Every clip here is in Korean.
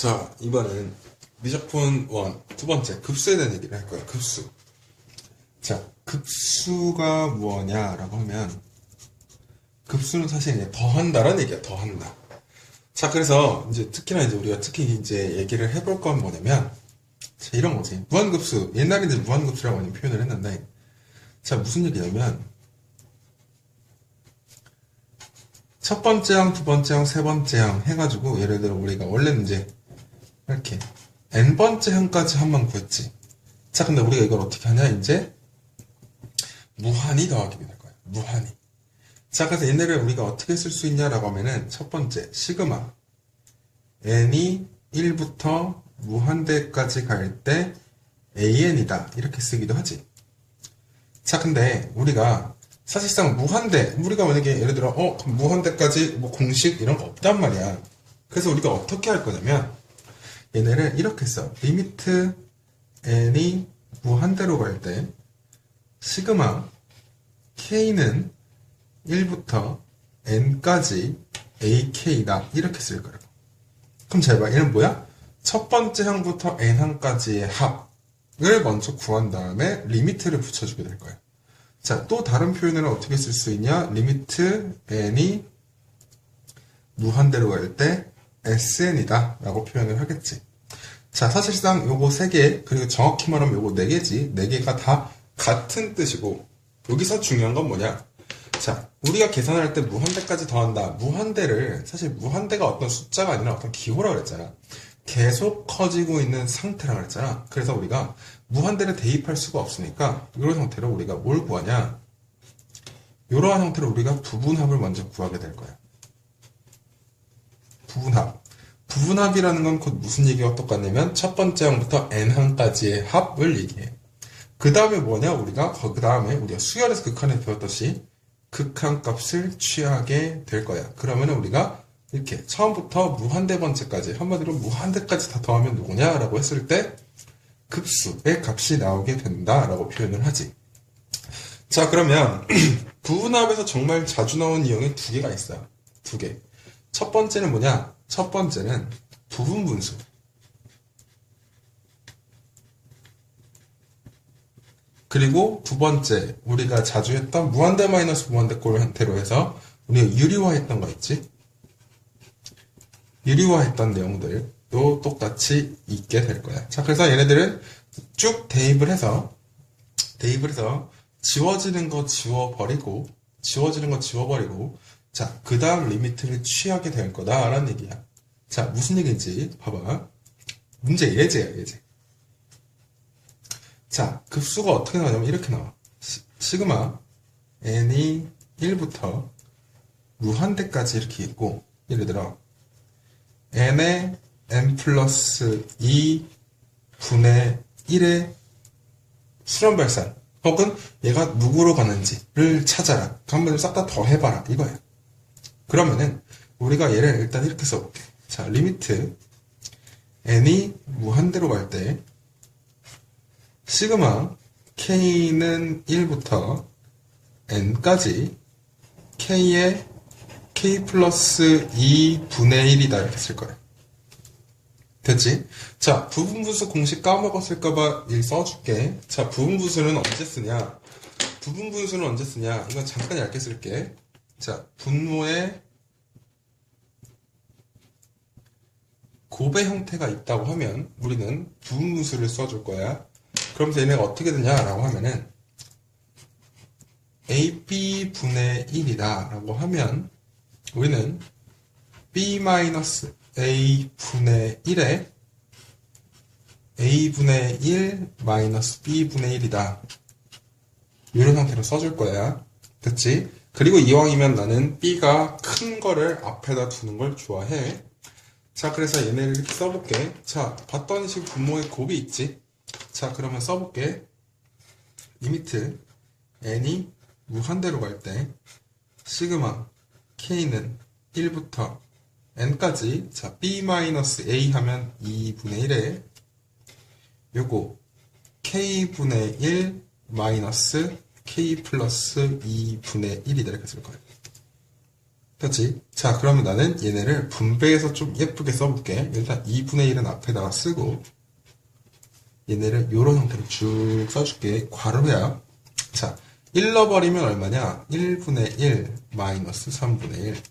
자, 이번엔 미적분 1, 두 번째, 급수에 대한 얘기를 할 거예요. 급수. 자, 급수가 뭐냐라고 하면, 급수는 사실 이제 더한다라는 얘기야, 더한다. 자, 그래서 이제 특히나 이제 우리가 특히 이제 얘기를 해볼 건 뭐냐면, 자, 이런 거지. 무한급수. 옛날에 이제 무한급수라고 많이 표현을 했는데, 자, 무슨 얘기냐면, 첫 번째 항, 두 번째 항, 세 번째 항 해가지고, 예를 들어 우리가 원래는 이제, 이렇게, n번째 항까지 한 번 구했지. 자, 근데 우리가 이걸 어떻게 하냐, 이제, 무한히 더하게 될 거야. 무한히. 자, 그래서 얘네를 우리가 어떻게 쓸 수 있냐라고 하면은, 첫 번째, 시그마. n이 1부터 무한대까지 갈 때, an이다. 이렇게 쓰기도 하지. 자, 근데 우리가 사실상 무한대, 우리가 만약에 예를 들어, 그럼 무한대까지 뭐 공식 이런 거 없단 말이야. 그래서 우리가 어떻게 할 거냐면, 얘네를 이렇게 써. 리미트 n이 무한대로 갈 때, 시그마 k는 1부터 n까지 ak다. 이렇게 쓸 거라고. 그럼 잘 봐. 얘는 뭐야? 첫 번째 항부터 n항까지의 합을 먼저 구한 다음에 리미트를 붙여주게 될 거야. 자, 또 다른 표현을 어떻게 쓸 수 있냐? 리미트 n이 무한대로 갈 때 sn이다 라고 표현을 하겠지. 자, 사실상 요거 3개, 그리고 정확히 말하면 요거 4개지. 4개가 다 같은 뜻이고, 여기서 중요한 건 뭐냐? 자, 우리가 계산할 때 무한대까지 더한다. 무한대를, 사실 무한대가 어떤 숫자가 아니라 어떤 기호라고 그랬잖아. 계속 커지고 있는 상태라고 그랬잖아. 그래서 우리가 무한대를 대입할 수가 없으니까, 이런 형태로 우리가 뭘 구하냐? 이러한 형태로 우리가 부분합을 먼저 구하게 될 거야. 부분합. 부분합이라는 건 곧 무슨 얘기와 똑같냐면 첫 번째 항부터 n항까지의 합을 얘기해. 그 다음에 뭐냐? 우리가 그 다음에 우리가 수열에서 극한에 배웠듯이 극한값을 취하게 될 거야. 그러면 우리가 이렇게 처음부터 무한대 번째까지 한마디로 무한대까지 다 더하면 누구냐라고 했을 때 급수의 값이 나오게 된다라고 표현을 하지. 자, 그러면 부분합에서 정말 자주 나오는 이형이 2개가 있어요. 2개. 첫 번째는 뭐냐? 첫 번째는 부분분수. 그리고 두 번째, 우리가 자주 했던 무한대 마이너스 무한대 꼴 형태로 해서 우리가 유리화했던 거 있지? 유리화했던 내용들도 똑같이 있게 될 거야. 자, 그래서 얘네들은 쭉 대입을 해서 지워지는 거 지워버리고, 자, 그 다음 리미트를 취하게 될 거다라는 얘기야. 자, 무슨 얘기인지 봐봐. 문제 예제야, 예제. 자, 급수가 어떻게 나오냐면 이렇게 나와. 시그마 n이 1부터 무한대까지 이렇게 있고, 예를 들어 n의 n 플러스 2 분의 1의 수렴발산, 혹은 얘가 누구로 가는지를 찾아라. 한번 싹 다 더해봐라. 이거야. 그러면은 우리가 얘를 일단 이렇게 써볼게. 자, 리미트 n이 무한대로 갈 때 시그마 k는 1부터 n까지 k의 k 플러스 2분의 1이다 이렇게 쓸 거야. 됐지? 자, 부분분수 공식 까먹었을까봐 일 써줄게. 자, 부분분수는 언제 쓰냐? 이건 잠깐 얇게 쓸게. 자, 분모에 곱의 형태가 있다고 하면 우리는 부분분수를 써줄 거야. 그러면서 얘네가 어떻게 되냐라고 하면은 ab분의 1이다 라고 하면 우리는 b-a분의 1에 a분의 1 마이너스 b분의 1이다. 이런 형태로 써줄 거야. 됐지? 그리고 이왕이면 나는 b가 큰 거를 앞에다 두는 걸 좋아해. 자, 그래서 얘네를 이렇게 써볼게. 자, 봤더니 지금 분모에 곱이 있지? 자, 그러면 써볼게. 리미트 n이 무한대로 갈 때 시그마 k는 1부터 n까지, 자, b-a 하면 2분의 1에 요거 k분의 1 마이너스 k 플러스 2분의 1이다 이렇게 쓸 거예요. 그치? 자, 그러면 나는 얘네를 분배해서 좀 예쁘게 써볼게. 일단 2분의 1은 앞에다가 쓰고, 얘네를 이런 형태로 쭉 써줄게. 괄호야. 자, 1 넣어버리면 얼마냐? 1분의 1 마이너스 3분의 1.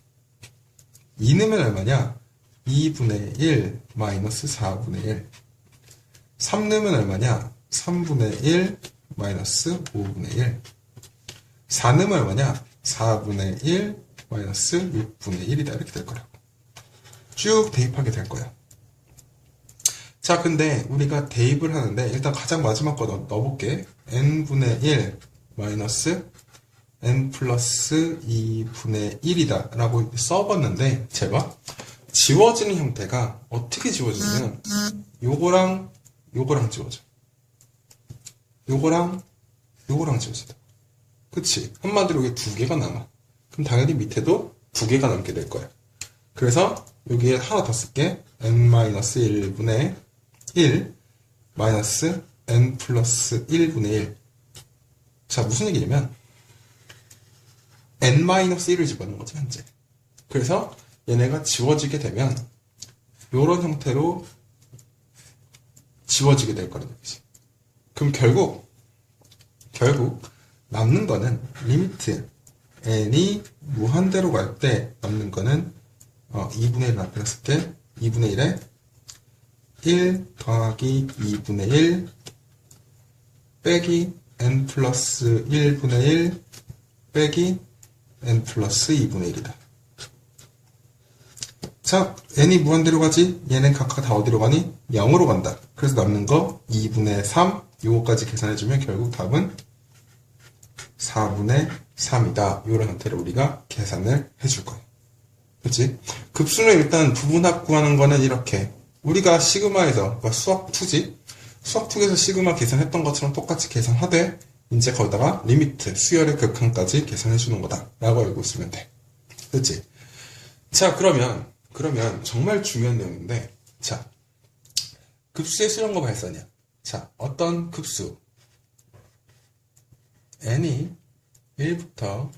2 넣으면 얼마냐? 2분의 1 마이너스 4분의 1. 3 넣으면 얼마냐? 3분의 1 마이너스 5분의 1. 4 넣으면 얼마냐? 4분의 1 마이너스 6분의 1이다. 이렇게 될 거라고. 쭉 대입하게 될 거야. 자, 근데 우리가 대입을 하는데 일단 가장 마지막 거 넣어볼게. n분의 1 마이너스 n 플러스 2분의 1이다 라고 써봤는데 제발 지워지는 형태가 어떻게 지워지냐면 요거랑 요거랑 지워져. 요거랑 요거랑 지워진다. 그치? 한마디로 여기 두 개가 남아. 그럼 당연히 밑에도 두 개가 남게 될 거야. 그래서 여기에 하나 더 쓸게. n-1분의 1 마이너스 n 플러스 1분의 1. 자, 무슨 얘기냐면 n-1을 집어넣는 거지, 현재. 그래서 얘네가 지워지게 되면 요런 형태로 지워지게 될 거라는 얘기지. 그럼 결국 남는 거는 리미트 n이 무한대로 갈 때 남는 거는 2분의 1을 앞에다 쓸게. 2분의 1에 1 더하기 2분의 1 빼기 n 플러스 1분의 1 빼기 n 플러스 2분의 1이다. 자, n이 무한대로 가지? 얘는 각각 다 어디로 가니? 0으로 간다. 그래서 남는 거 2분의 3 요거까지 계산해주면 결국 답은 4분의 3이다. 이런 형태로 우리가 계산을 해줄 거예요. 그치? 급수는 일단 부분합 구하는 거는 이렇게 우리가 시그마에서 수학 2지? 수학 2에서 시그마 계산했던 것처럼 똑같이 계산하되 이제 거기다가 리미트, 수열의 극한까지 계산해주는 거다 라고 알고 있으면 돼. 그치? 자, 그러면 정말 중요한 내용인데 자, 급수의 수렴과 발산이야. 자, 어떤 급수 n이 1부터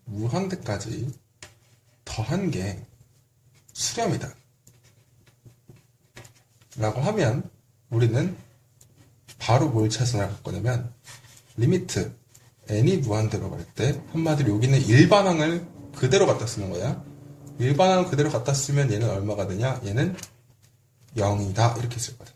무한대까지 더한 게 수렴이다 라고 하면 우리는 바로 뭘 찾아나갈 거냐면 리미트 n이 무한대로 갈 때 한마디로 여기는 일반항을 그대로 갖다 쓰는 거야. 일반항을 그대로 갖다 쓰면 얘는 얼마가 되냐? 얘는 0이다 이렇게 쓸 거야.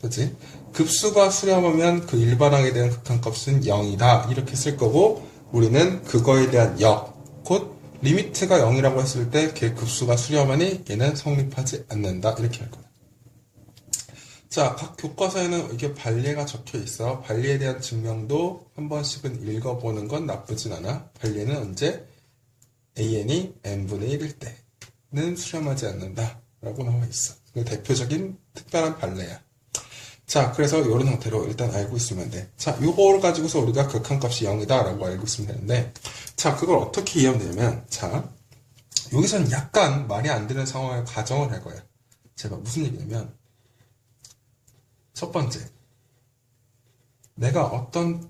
그치? 급수가 수렴하면 그 일반항에 대한 극한값은 0이다 이렇게 쓸 거고 우리는 그거에 대한 역, 곧 리미트가 0이라고 했을 때 걔 급수가 수렴하니 얘는 성립하지 않는다 이렇게 할 거야. 자, 각 교과서에는 이게 반례가 적혀 있어. 반례에 대한 증명도 한 번씩은 읽어보는 건 나쁘진 않아. 반례는 언제? an이 n분의 1일 때는 수렴하지 않는다 라고 나와 있어. 대표적인 특별한 반례야. 자, 그래서 이런 형태로 일단 알고 있으면 돼. 자, 요거를 가지고서 우리가 극한값이 0이다 라고 알고 있으면 되는데 자, 그걸 어떻게 이해하면 되냐면 자, 여기서는 약간 말이 안 되는 상황을 가정을 할 거야. 제가 무슨 얘기냐면 첫 번째, 내가 어떤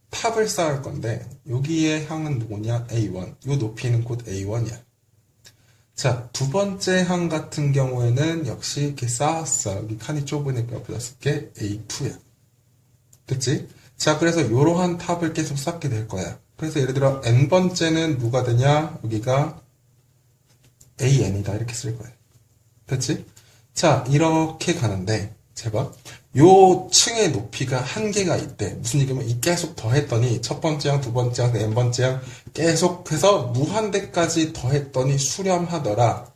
탑을 쌓을 건데 여기에 항은 뭐냐? A1. 요 높이는 곧 A1이야. 자, 두 번째 항 같은 경우에는 역시 이렇게 쌓았어. 여기 칸이 좁으니까 옆에다 쓸게 A2야. 됐지? 자, 그래서 이러한 탑을 계속 쌓게 될 거야. 그래서 예를 들어 n번째는 누가 되냐? 여기가 AN이다. 이렇게 쓸 거야. 됐지? 자, 이렇게 가는데 제발 요 층의 높이가 한계가 있대. 무슨 얘기냐면 이 계속 더했더니 첫 번째 항, 두 번째 항, n번째 항 계속해서 무한대까지 더했더니 수렴하더라.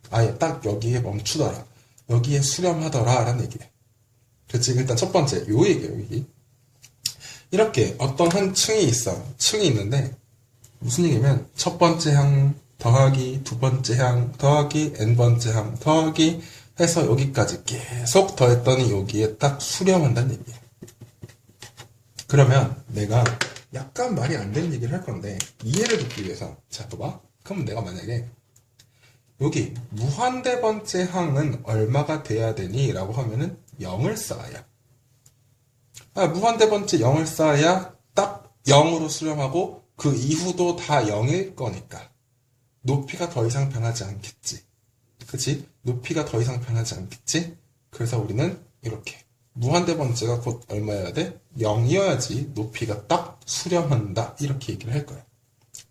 아예 딱 여기에 멈추더라. 여기에 수렴하더라 라는 얘기야. 그치? 일단 첫 번째 요 얘기예요. 여기 이렇게 어떤 한 층이 있어. 층이 있는데 무슨 얘기냐면 첫 번째 항 더하기 두 번째 항 더하기 n번째 항 더하기 해서 여기까지 계속 더했더니 여기에 딱 수렴한다는 얘기야. 그러면 내가 약간 말이 안 되는 얘기를 할 건데 이해를 돕기 위해서 자, 봐봐. 그러면 내가 만약에 여기 무한대 번째 항은 얼마가 돼야 되니? 라고 하면은 0을 쌓아야 무한대 번째 0을 쌓아야 딱 0으로 수렴하고 그 이후도 다 0일 거니까 높이가 더 이상 변하지 않겠지. 그치? 높이가 더 이상 변하지 않겠지? 그래서 우리는 이렇게 무한대 번째가 곧 얼마여야 돼? 0이어야지 높이가 딱 수렴한다. 이렇게 얘기를 할 거야.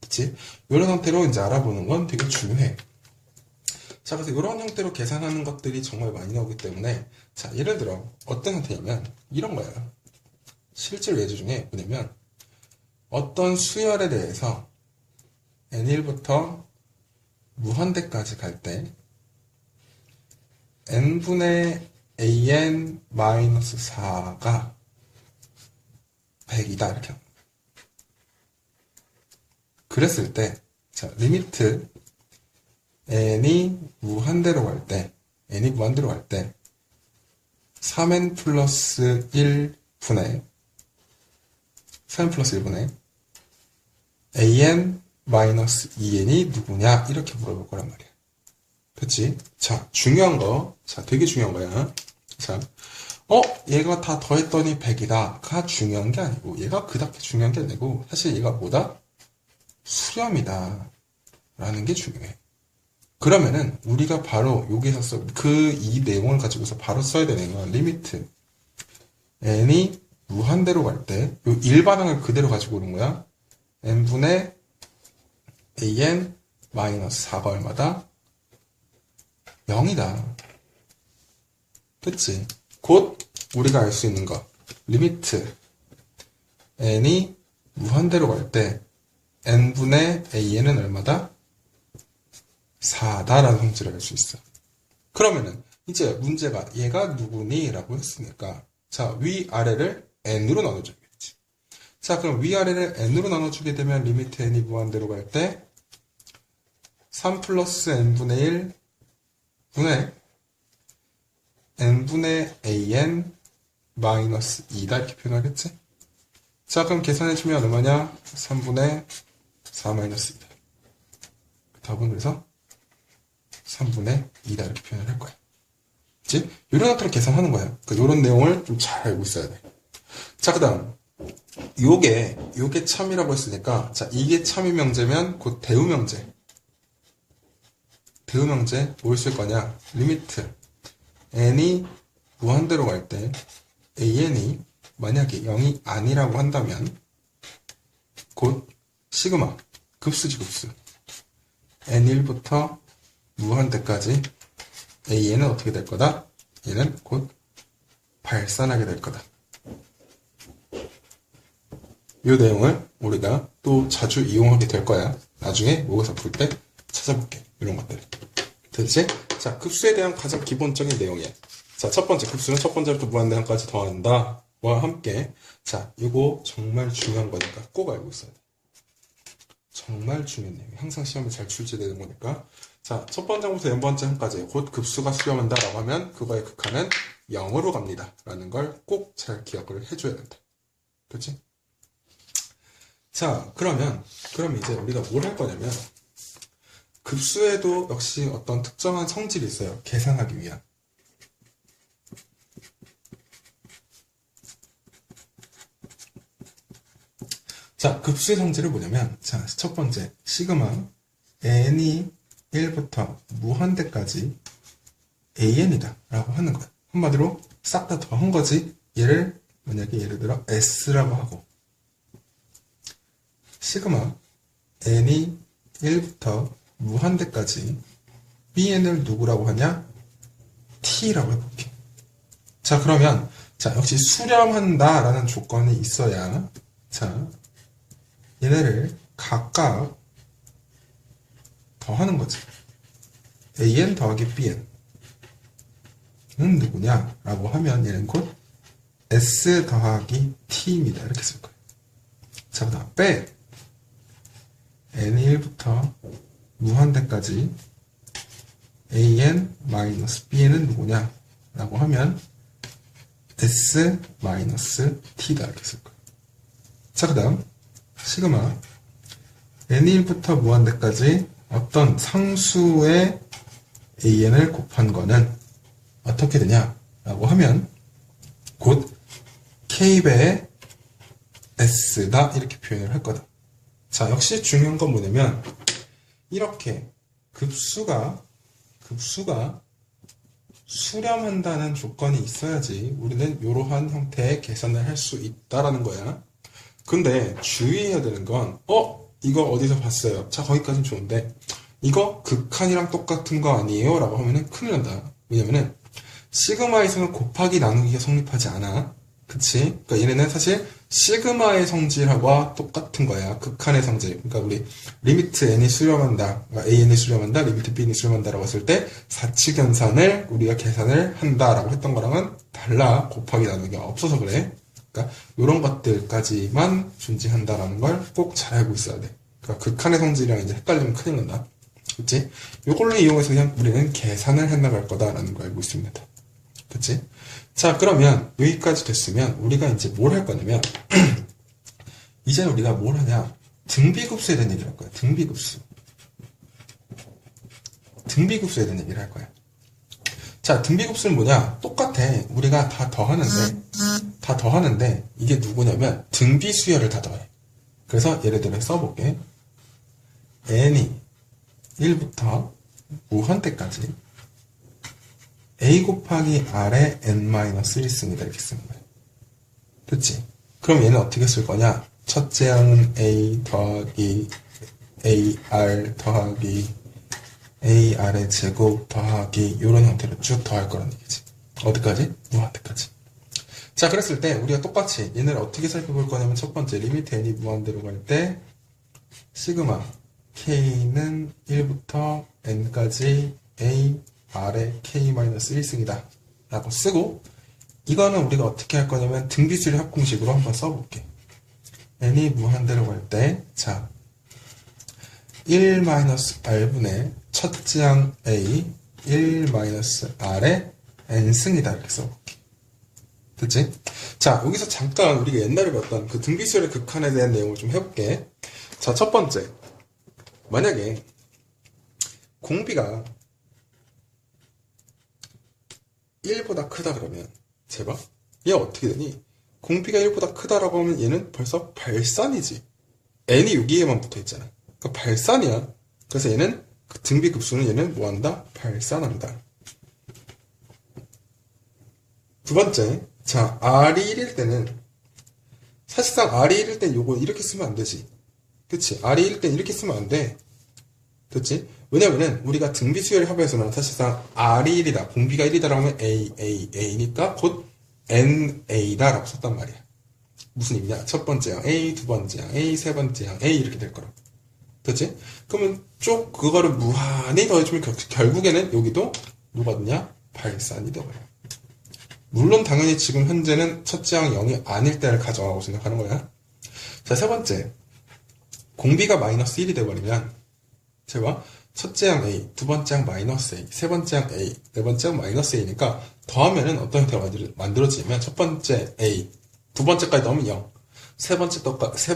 그치? 이런 형태로 이제 알아보는 건 되게 중요해. 자, 그래서 이런 형태로 계산하는 것들이 정말 많이 나오기 때문에, 자, 예를 들어, 어떤 형태냐면, 이런 거예요. 실제 예제 중에 뭐냐면, 어떤 수열에 대해서 n1부터 무한대까지 갈 때, n분의 an-4가 100이다. 이렇게. 그랬을 때, 자, 리미트 n이 무한대로 갈 때, 3n 플러스 1분의 an 마이너스 2n이 누구냐? 이렇게 물어볼 거란 말이야. 그치? 자, 중요한 거. 자, 되게 중요한 거야. 자, 얘가 다 더했더니 100이다.가 중요한 게 아니고, 얘가 그닥 중요한 게 아니고, 사실 얘가 뭐다? 수렴이다. 라는 게 중요해. 그러면은, 우리가 바로 여기서 이 내용을 가지고서 바로 써야 되는 건 리미트. n이 무한대로 갈 때, 요 일반항을 그대로 가지고 오는 거야. n분의 an 마이너스 4가 얼마다? 0이다. 그치? 곧 우리가 알 수 있는 거. 리미트 n이 무한대로 갈 때 n분의 an은 얼마다? 4다라는 성질을 알 수 있어. 그러면은 이제 문제가 얘가 누구니? 라고 했으니까 자, 위아래를 n으로 나눠주겠지. 자, 그럼 위아래를 n으로 나눠주게 되면 리미트 n이 무한대로 갈 때 3 플러스 n분의 1 분의 n분의 an 마이너스 2다 이렇게 표현하겠지? 자, 그럼 계산해주면 얼마냐? 3분의 4 마이너스 2다. 답은 그래서 3분의 2다 이렇게 표현을 할 거야. 그치? 이런 형태로 계산하는 거야. 이런 내용을 좀 잘 알고 있어야 돼. 자, 그 다음 요게 참이라고 했으니까 자, 이게 참이 명제면 곧 대우 명제. 대우 명제 뭘 쓸 거냐? 리미트 n이 무한대로 갈 때 an이 만약에 0이 아니라고 한다면 곧 시그마 급수지 급수 n1부터 무한대까지 an은 어떻게 될 거다? 얘는 곧 발산하게 될 거다. 이 내용을 우리가 또 자주 이용하게 될 거야. 나중에 모의고사 풀 때 찾아볼게. 이런 것들. 됐지? 자, 급수에 대한 가장 기본적인 내용이야. 자, 첫 번째, 급수는 첫 번째부터 무한대항까지 더한다. 와 함께. 자, 이거 정말 중요한 거니까 꼭 알고 있어야 돼. 정말 중요한 내용. 항상 시험에 잘 출제되는 거니까. 자, 첫 번째부터 n번째 항까지 곧 급수가 수렴한다 라고 하면 그거의 극한은 0으로 갑니다. 라는 걸 꼭 잘 기억을 해줘야 된다. 그치? 자, 그럼 이제 우리가 뭘 할 거냐면 급수에도 역시 어떤 특정한 성질이 있어요. 계산하기 위한. 자, 급수의 성질은 뭐냐면 자, 첫 번째 시그마 n이 1부터 무한대까지 an이다 라고 하는 거야. 한마디로 싹 다 더한 거지. 얘를 만약에 예를 들어 s라고 하고 시그마 n이 1부터 무한대까지 bn을 누구라고 하냐? t라고 해볼게. 자, 그러면 자, 역시 수렴한다 라는 조건이 있어야 자, 얘네를 각각 더하는 거지. an 더하기 bn은 누구냐? 라고 하면 얘는 곧 s 더하기 t입니다. 이렇게 쓸 거예요. 자, 그 다음 빼 n이 1부터 무한대까지 an 마이너스 bn은 누구냐? 라고 하면 s 마이너스 t다. 이렇게 쓸 거예요. 자, 그 다음 시그마 n이 1부터 무한대까지 어떤 상수의 an을 곱한 거는 어떻게 되냐? 라고 하면 곧 k배의 s다. 이렇게 표현을 할 거다. 자, 역시 중요한 건 뭐냐면 이렇게 급수가 수렴한다는 조건이 있어야지 우리는 이러한 형태의 계산을 할 수 있다라는 거야. 근데 주의해야 되는 건 이거 어디서 봤어요? 자, 거기까지는 좋은데 이거 극한이랑 똑같은 거 아니에요? 라고 하면은 큰일 난다. 왜냐면은 시그마에서는 곱하기 나누기가 성립하지 않아. 그치? 그러니까 얘네는 사실 시그마의 성질하고 똑같은 거야. 극한의 성질. 그러니까 우리 리미트 n이 수렴한다, 그러니까 an이 수렴한다, 리미트 b이 수렴한다라고 했을 때 사칙연산을 우리가 계산을 한다라고 했던 거랑은 달라. 곱하기 나누기가 없어서 그래. 그러니까 이런 것들까지만 존재한다라는 걸 꼭 잘 알고 있어야 돼. 그러니까 극한의 성질이랑 이제 헷갈리면 큰일 난다. 그치? 요걸로 이용해서 그냥 우리는 계산을 해나갈 거다라는 걸 알고 있습니다. 그치? 자, 그러면 여기까지 됐으면 우리가 이제 뭘 할 거냐면 이제는 우리가 뭘 하냐, 등비급수에 대한 얘기를 할 거야. 등비급수에 대한 얘기를 할 거야. 자, 등비급수는 뭐냐? 똑같아. 우리가 다 더하는데 이게 누구냐면 등비수열을 다 더해. 그래서 예를 들어 써볼게. n이 1부터 무한대까지 a 곱하기 r의 n-1승이다 이렇게 쓰는 거야. 그치? 그럼 얘는 어떻게 쓸 거냐? 첫째 항은 a 더하기 ar 더하기 ar의 제곱 더하기 이런 형태로 쭉 더할 거라는 얘기지. 어디까지? 무한대까지. 자, 그랬을 때 우리가 똑같이 얘네를 어떻게 살펴볼 거냐면 첫 번째 리미트 n이 무한대로 갈 때 시그마 k는 1부터 n까지 a r의 k-1승이다 라고 쓰고, 이거는 우리가 어떻게 할 거냐면 등비수열 합공식으로 한번 써볼게. n이 무한대로 갈 때, 자, 1-r분의 첫째 항 a 1-r의 n승이다 이렇게 써볼게. 됐지? 자, 여기서 잠깐 우리가 옛날에 봤던 그 등비수열의 극한에 대한 내용을 좀 해볼게. 자, 첫 번째, 만약에 공비가 1보다 크다 그러면 제발 얘 어떻게 되니? 공비가 1보다 크다라고 하면 얘는 벌써 발산이지. n이 여기에만 붙어있잖아. 그러니까 발산이야. 그래서 얘는 그 등비급수는 얘는 뭐한다? 발산한다. 두 번째, 자, r이 1일 때는 사실상 r이 1일 땐 요거 이렇게 쓰면 안 되지. 그치? r이 1일 땐 이렇게 쓰면 안 돼. 됐지? 왜냐면은 우리가 등비수열 합에서는 사실상 r이 1이다, 공비가 1이다라고 하면 a니까 곧 na라고 썼단 말이야. 무슨 의미냐? 첫 번째 항 a, 두 번째 항 a, 세 번째 항 a 이렇게 될 거라. 됐지? 그러면 쭉 그거를 무한히 더해주면 결국에는 여기도 누가 되냐? 발산이 되어요. 물론 당연히 지금 현재는 첫째 항 0이 아닐 때를 가정하고 생각하는 거야. 자, 세 번째, 공비가 마이너스 1이 돼버리면 제가 첫째 항 a, 두 번째 항 마이너스 a, 세 번째 항 a, 네 번째 항 마이너스 a니까 더하면은 어떤 형태가 만들어지냐면 첫 번째 a, 두 번째까지 넣으면 0, 세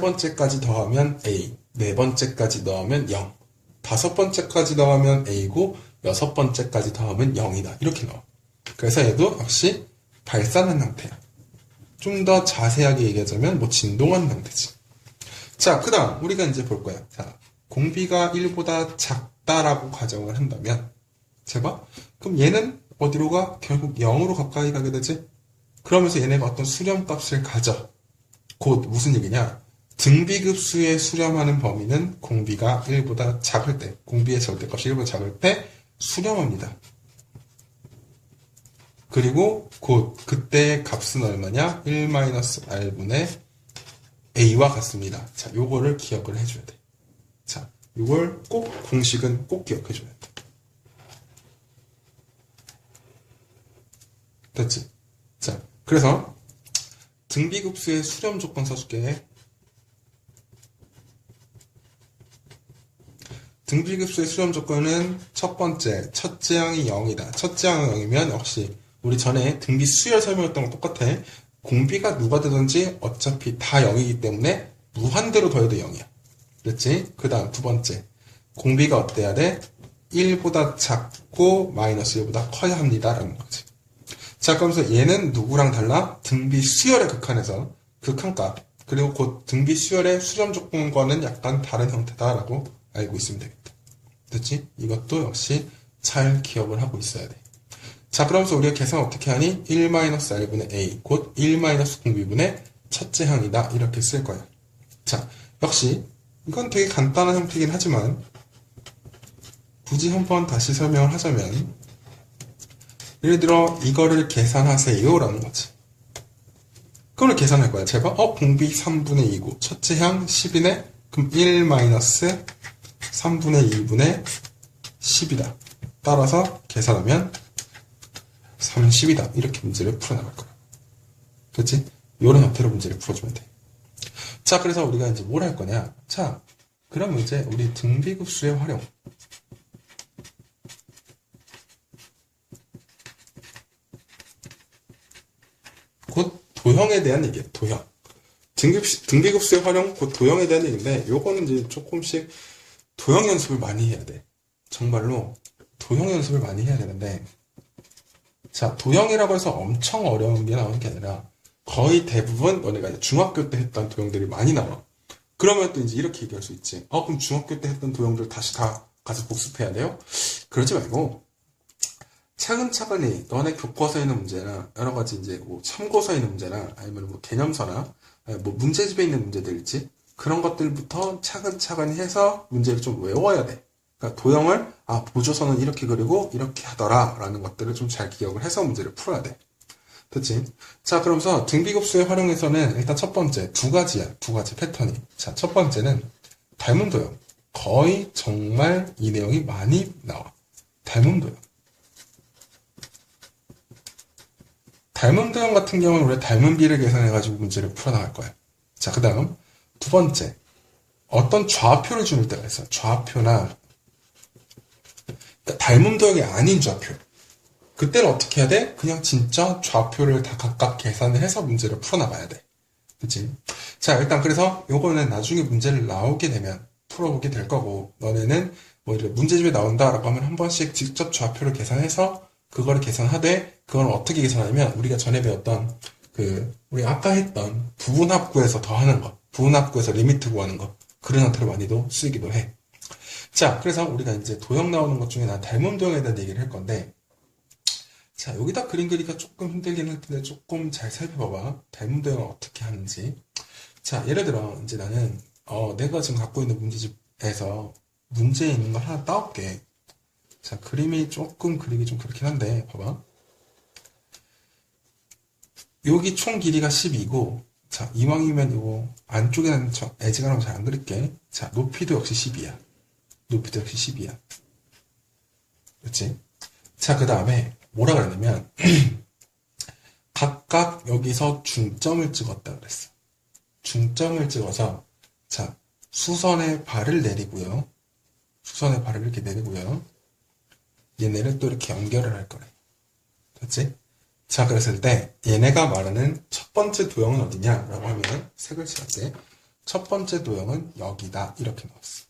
번째까지 더하면 a, 네 번째까지 넣으면 0, 다섯 번째까지 더하면 a고 여섯 번째까지 더하면 0이다. 이렇게 나와. 그래서 얘도 역시 발산한 형태야. 좀 더 자세하게 얘기하자면 뭐 진동하는 형태지. 자, 그 다음 우리가 이제 볼 거야. 자, 공비가 1보다 작다라고 가정을 한다면 제발 그럼 얘는 어디로 가? 결국 0으로 가까이 가게 되지? 그러면서 얘네가 어떤 수렴값을 가져. 곧 무슨 얘기냐? 등비급수에 수렴하는 범위는 공비가 1보다 작을 때, 공비의 절대값이 1보다 작을 때 수렴합니다. 그리고 곧 그때의 값은 얼마냐? 1-r분의 a와 같습니다. 자, 요거를 기억을 해줘야 돼. 자, 요걸 꼭, 공식은 꼭 기억해줘야 돼. 됐지? 자, 그래서 등비급수의 수렴 조건 써줄게. 등비급수의 수렴 조건은 첫 번째, 첫째 항이 0이다. 첫째 항이 0이면 역시 우리 전에 등비수열 설명했던 거 똑같아. 공비가 누가 되든지 어차피 다 0이기 때문에 무한대로 더해도 0이야. 그렇지? 그 다음 두 번째, 공비가 어때야 돼? 1보다 작고 마이너스 1보다 커야 합니다 라는 거지. 자, 그러면서 얘는 누구랑 달라? 등비수열의 극한에서 극한값, 그리고 곧 등비수열의 수렴 조건과는 약간 다른 형태다라고 알고 있으면 되겠다. 됐지? 이것도 역시 잘 기억을 하고 있어야 돼. 자, 그러면서 우리가 계산 어떻게 하니? 1-r분의 a 곧 1-공비분의 첫째 항이다. 이렇게 쓸 거야. 자, 역시 이건 되게 간단한 형태이긴 하지만 굳이 한번 다시 설명을 하자면 예를 들어 이거를 계산하세요 라는 거지. 그걸 계산할 거야. 제가 공비 3분의 2고 첫째 향 10이네? 그럼 1-3분의 2분의 10이다. 따라서 계산하면 30이다. 이렇게 문제를 풀어나갈 거야. 그렇지? 이런 형태로 문제를 풀어주면 돼. 자, 그래서 우리가 이제 뭘 할 거냐? 자, 그럼 이제 우리 등비급수의 활용. 곧 도형에 대한 얘기예요. 도형. 등비급수의 활용, 곧 도형에 대한 얘기인데, 요거는 이제 조금씩 도형 연습을 많이 해야 돼. 정말로 도형 연습을 많이 해야 되는데, 자, 도형이라고 해서 엄청 어려운 게 나오는 게 아니라, 거의 대부분 너네가 이제 중학교 때 했던 도형들이 많이 나와. 그러면 또 이제 이렇게 얘기할 수 있지. 그럼 중학교 때 했던 도형들 다시 다 가서 복습해야 돼요? 그러지 말고, 차근차근히 너네 교과서에 있는 문제나 여러 가지 이제 뭐 참고서에 있는 문제나 아니면 뭐 개념서나 뭐 문제집에 있는 문제들 있지 그런 것들부터 차근차근히 해서 문제를 좀 외워야 돼. 그러니까 도형을 보조선은 이렇게 그리고 이렇게 하더라 라는 것들을 좀 잘 기억을 해서 문제를 풀어야 돼. 됐지? 자, 그러면서 등비급수의 활용에서는 일단 첫 번째 두 가지 패턴이. 자, 첫 번째는 닮은 도형. 거의 정말 이 내용이 많이 나와. 닮은 도형. 닮은 도형 같은 경우는 우리가 닮은 비를 계산해가지고 문제를 풀어나갈 거야. 자, 그 다음 두 번째 어떤 좌표를 주는 때가 있어. 좌표나 그러니까 닮은 도형이 아닌 좌표. 그때는 어떻게 해야 돼? 그냥 진짜 좌표를 다 각각 계산을 해서 문제를 풀어나가야 돼. 그치? 자, 일단 그래서 요거는 나중에 문제를 나오게 되면 풀어보게 될 거고 너네는 뭐 이렇게 문제집에 나온다라고 하면 한 번씩 직접 좌표를 계산해서 그거를 계산하되 그건 어떻게 계산하냐면 우리가 전에 배웠던 우리 아까 했던 부분합구에서 더하는 거, 부분합구에서 리미트 구하는 거 그런 형태로 많이도 쓰이기도 해. 자, 그래서 우리가 이제 도형 나오는 것 중에 난 닮은 도형에 대한 얘기를 할 건데 자, 여기다 그림 그리기가 조금 힘들긴 할 텐데 조금 잘 살펴봐봐. 닮은 도형을 어떻게 하는지. 자, 예를 들어 이제 나는 내가 지금 갖고 있는 문제집에서 문제에 있는 걸 하나 따올게. 자, 그림이 조금 그리기 좀 그렇긴 한데 봐봐. 여기 총 길이가 12고 자, 이왕이면 이거 안쪽에는 애지간하면 잘 안 그릴게. 자, 높이도 역시 10이야. 높이도 역시 10이야. 그렇지? 자, 그 다음에 뭐라 그랬냐면 각각 여기서 중점을 찍었다 그랬어. 중점을 찍어서 자, 수선의 발을 내리고요. 수선의 발을 이렇게 내리고요. 얘네를 또 이렇게 연결을 할 거래. 됐지? 자, 그랬을 때 얘네가 말하는 첫 번째 도형은 어디냐라고 하면 색을 칠할 때 첫 번째 도형은 여기다 이렇게 넣었어.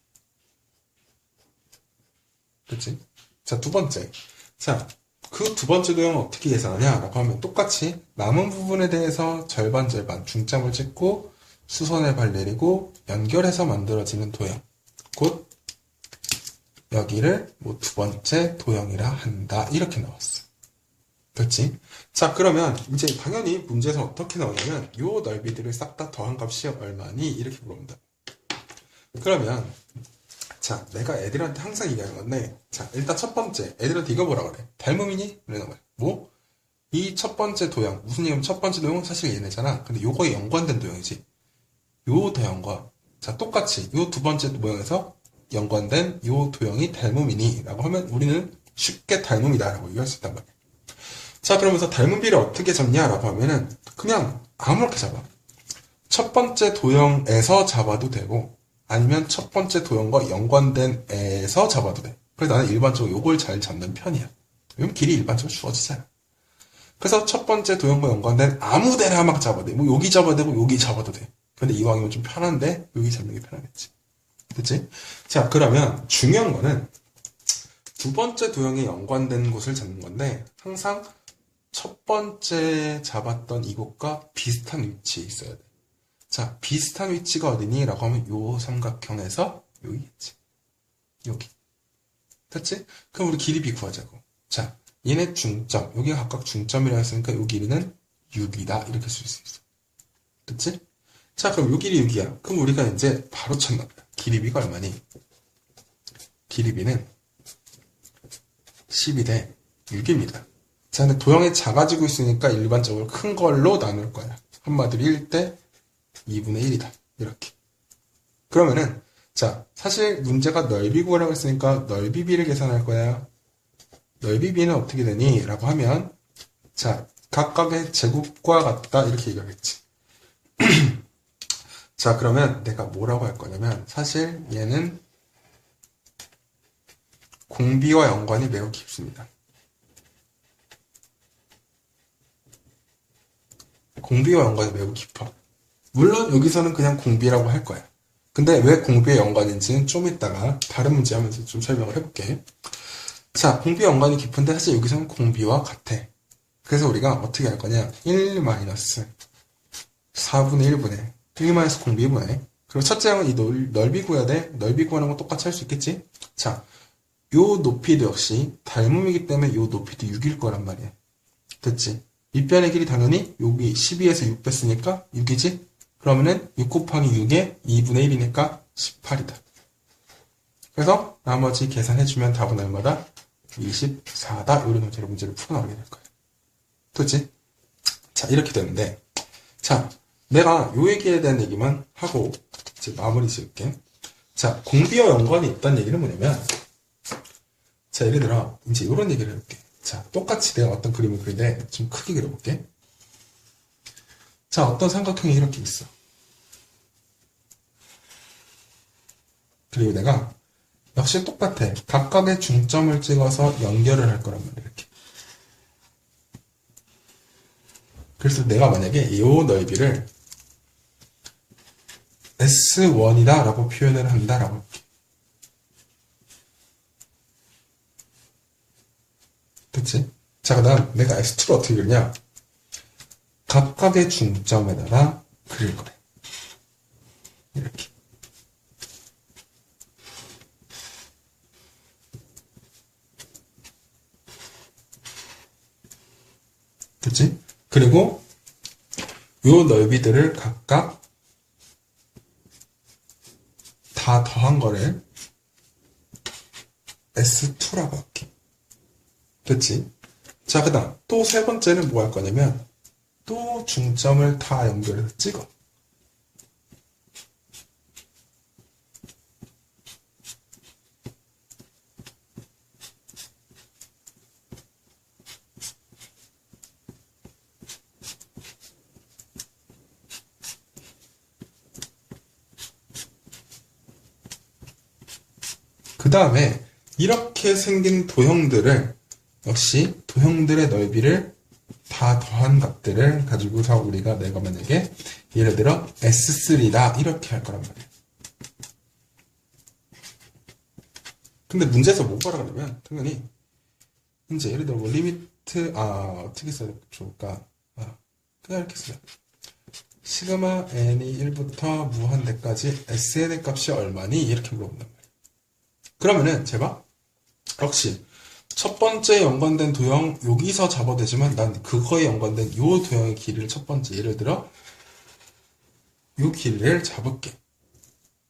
그치? 자, 두 번째. 자, 그 두 번째 도형은 어떻게 계산하냐라고 하면 똑같이 남은 부분에 대해서 절반 중점을 찍고 수선의 발 내리고 연결해서 만들어지는 도형. 곧 여기를 뭐 두 번째 도형이라 한다. 이렇게 나왔어. 그렇지? 자, 그러면 이제 당연히 문제에서 어떻게 나오냐면 요 넓이들을 싹 다 더한 값이 얼마니? 이렇게 물어본다. 그러면 자, 내가 애들한테 항상 얘기하는 건데 자, 일단 첫 번째 애들한테 이거 뭐라 그래? 닮음이니? 이러는 거야. 뭐? 이 첫 번째 도형 무슨 얘기냐면 첫 번째 도형은 사실 얘네잖아. 근데 요거에 연관된 도형이지. 요 도형과 자, 똑같이 요 두 번째 모형에서 연관된 요 도형이 닮음이니? 라고 하면 우리는 쉽게 닮음이다 라고 얘기할 수 있단 말이야. 자, 그러면서 닮은 비를 어떻게 잡냐라고 하면은 그냥 아무렇게 잡아. 첫 번째 도형에서 잡아도 되고 아니면 첫 번째 도형과 연관된 애에서 잡아도 돼. 그래서 나는 일반적으로 요걸 잘 잡는 편이야. 왜냐면 길이 일반적으로 주어지잖아. 그래서 첫 번째 도형과 연관된 아무 데나 막 잡아도 돼. 뭐 여기 잡아도 되고 여기 잡아도 돼. 근데 이왕이면 좀 편한데 여기 잡는 게 편하겠지. 됐지? 자, 그러면 중요한 거는 두 번째 도형에 연관된 곳을 잡는 건데 항상 첫 번째 잡았던 이곳과 비슷한 위치에 있어야 돼. 자, 비슷한 위치가 어디니? 라고 하면 요 삼각형에서 여기겠지. 여기. 됐지? 그럼 우리 길이 b 구하자고. 자, 얘네 중점. 여기가 각각 중점이라 했으니까 요 길이는 6이다. 이렇게 쓸 수 있어. 됐지? 자, 그럼 요 길이 6이야. 그럼 우리가 이제 바로 찾나 봐요. 길이 b가 얼마니? 길이 b는 12 대 6입니다. 자, 근데 도형이 작아지고 있으니까 일반적으로 큰 걸로 나눌 거야. 한마디로 1대 2분의 1이다. 이렇게. 그러면은, 자, 사실 문제가 넓이 구하라고 했으니까 넓이 b를 계산할 거야. 넓이 b는 어떻게 되니? 라고 하면, 자, 각각의 제곱과 같다. 이렇게 얘기하겠지. 자, 그러면 내가 뭐라고 할 거냐면, 사실 얘는 공비와 연관이 매우 깊습니다. 공비와 연관이 매우 깊어. 물론 여기서는 그냥 공비라고 할 거야. 근데 왜 공비의 연관인지는 좀 이따가 다른 문제 하면서 좀 설명을 해볼게. 자, 공비와 연관이 깊은데 사실 여기서는 공비와 같아. 그래서 우리가 어떻게 할 거냐. 1 마이너스 4분의 1분의 1 마이너스 공비 분의. 그리고 첫째 항은 이 넓이 구해야 돼. 넓이 구하는 건 똑같이 할 수 있겠지? 자, 요 높이도 역시 닮음이기 때문에 요 높이도 6일 거란 말이야. 됐지? 밑변의 길이 당연히 여기 12에서 6 뺐으니까 6이지? 그러면은 6 곱하기 6에 2분의 1이니까 18이다. 그래서 나머지 계산해주면 답은 얼마다? 24다. 이런 형태로 문제를 풀어나가게 될 거야. 됐지? 자, 이렇게 되는데, 자, 내가 요 얘기에 대한 얘기만 하고 이제 마무리 지을게. 자, 공비와 연관이 있다는 얘기는 뭐냐면, 자, 예를 들어 이제 이런 얘기를 해볼게. 자, 똑같이 내가 어떤 그림을 그리는데 좀 크게 그려볼게. 자, 어떤 삼각형이 이렇게 있어. 그리고 내가 역시 똑같아. 각각의 중점을 찍어서 연결을 할 거란 말이야. 이렇게. 그래서 내가 만약에 이 넓이를 S1이다 라고 표현을 한다 라고 할게. 됐지? 자, 그 다음 내가 S2를 어떻게 그리냐? 각각의 중점에다가 그릴 거래. 이렇게. 됐지? 그리고 요 넓이들을 각각 다 더한 거를 S2라고 할게. 됐지? 자, 그 다음 또 세 번째는 뭐 할 거냐면 또 중점을 다 연결해서 찍어. 그 다음에 이렇게 생긴 도형들을 역시 도형들의 넓이를 다 더한 값들을 가지고서 우리가 내가 만약에 예를 들어 S3다 이렇게 할 거란 말이야. 근데 문제에서 뭐가 그러냐면 당연히 이제 예를 들어 뭐 리미트 어떻게 써야 좋을까? 그냥 이렇게 써요. 시그마 n이 1부터 무한대까지 sn의 값이 얼마니? 이렇게 물어본단 말이야. 그러면은 제가 역시 첫 번째 연관된 도형 여기서 잡아도 되지만 난 그거에 연관된 요 도형의 길이를 첫 번째 예를 들어 요 길이를 잡을게.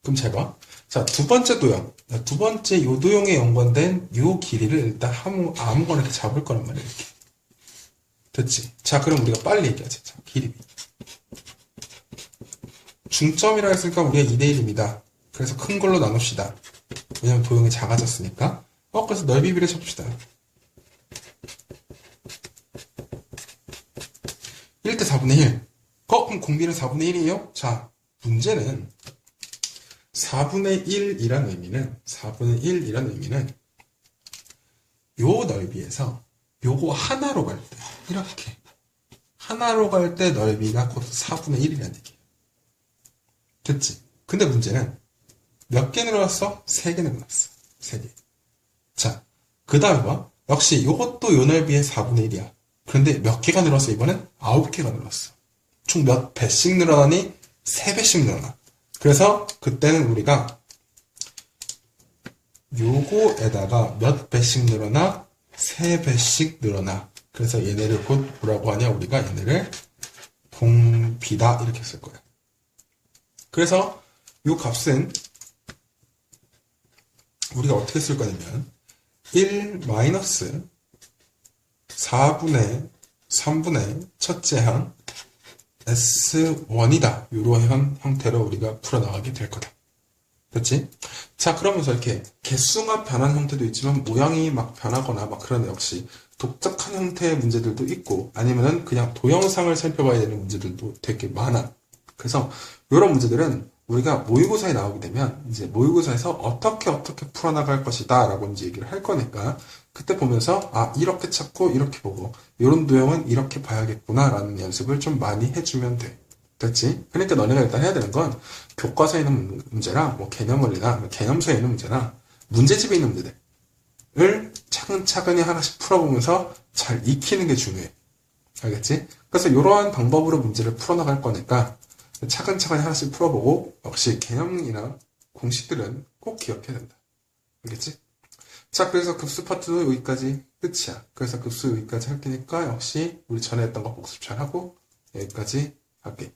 그럼 제가 자, 두 번째 도형 두 번째 요 도형에 연관된 요 길이를 일단 아무거나 이렇게 잡을 거란 말이야. 이렇게. 됐지? 자, 그럼 우리가 빨리 얘기하자. 자, 길이 중점이라 했으니까 우리가 2대1입니다. 그래서 큰 걸로 나눕시다. 왜냐면 도형이 작아졌으니까. 그래서 넓이 비를 쳐봅시다. 1대 4분의 1. 그럼 공비는 4분의 1이에요? 자, 문제는 4분의 1이란 의미는 요 넓이에서 요거 하나로 갈 때, 이렇게. 하나로 갈 때 넓이가 곧 4분의 1이라는 얘기예요. 됐지? 근데 문제는 몇 개 늘어났어? 3개 늘어났어. 3개. 자, 그 다음에 봐. 역시 이것도 요 넓이의 4분의 1이야. 그런데 몇 개가 늘었어? 이번엔 9개가 늘었어. 총 몇 배씩 늘어나니? 3배씩 늘어나. 그래서 그때는 우리가 요거에다가 몇 배씩 늘어나? 3배씩 늘어나. 그래서 얘네를 곧 뭐라고 하냐? 우리가 얘네를 봉비다 이렇게 쓸 거예요. 그래서 요 값은 우리가 어떻게 쓸 거냐면 1 마이너스 4분의 3분의 첫째 항 S1이다. 이런 형태로 우리가 풀어나가게 될 거다. 됐지? 자, 그러면서 이렇게 개수가 변한 형태도 있지만 모양이 막 변하거나 막 그런 역시 독특한 형태의 문제들도 있고 아니면은 그냥 도형상을 살펴봐야 되는 문제들도 되게 많아. 그래서 이런 문제들은 우리가 모의고사에 나오게 되면 이제 모의고사에서 어떻게 풀어나갈 것이다 라고 이제 얘기를 할 거니까 그때 보면서 아 이렇게 찾고 이렇게 보고 이런 도형은 이렇게 봐야겠구나 라는 연습을 좀 많이 해주면 돼. 됐지? 그러니까 너네가 일단 해야 되는 건 교과서에 있는 문제랑 뭐 개념원이나 개념서에 있는 문제나 문제집에 있는 문제들을 차근차근히 하나씩 풀어보면서 잘 익히는 게 중요해. 알겠지? 그래서 이러한 방법으로 문제를 풀어나갈 거니까 차근차근히 하나씩 풀어보고 역시 개념이나 공식들은 꼭 기억해야 된다. 알겠지? 자, 그래서 급수 파트도 여기까지 끝이야. 그래서 급수 여기까지 할 테니까 역시 우리 전에 했던 거 복습 잘하고 여기까지 할게.